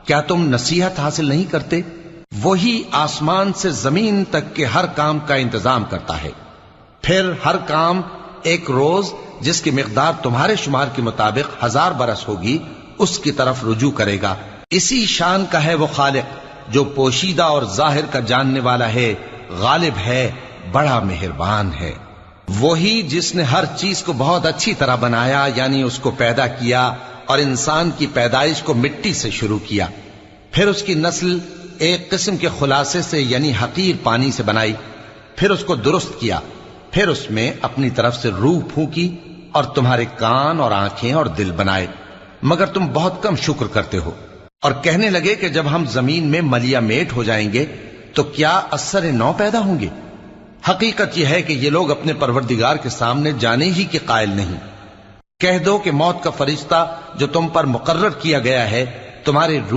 کیا تم نصیحت حاصل نہیں کرتے؟ وہی آسمان سے زمین تک کے ہر کام کا انتظام کرتا ہے، پھر ہر کام ایک روز جس کی مقدار تمہارے شمار کے مطابق 1000 برس ہوگی اس کی طرف رجوع کرے گا۔ اسی شان کا ہے وہ خالق جو پوشیدہ اور ظاہر کا جاننے والا ہے، غالب ہے، بڑا مہربان ہے۔ وہی جس نے ہر چیز کو بہت اچھی طرح بنایا، یعنی اس کو پیدا کیا اور انسان کی پیدائش کو مٹی سے شروع کیا، پھر اس کی نسل ایک قسم کے خلاصے سے یعنی حقیر پانی سے بنائی، پھر اس کو درست کیا، پھر اس میں اپنی طرف سے روح پھونکی اور تمہارے کان اور آنکھیں اور دل بنائے، مگر تم بہت کم شکر کرتے ہو۔ اور کہنے لگے کہ جب ہم زمین میں ملیا میٹ ہو جائیں گے تو کیا اثر نو پیدا ہوں گے؟ حقیقت یہ ہے کہ یہ لوگ اپنے پروردگار کے سامنے جانے ہی کے قائل نہیں۔ کہہ دو کہ موت کا فرشتہ جو تم پر مقرر کیا گیا ہے تمہارے روح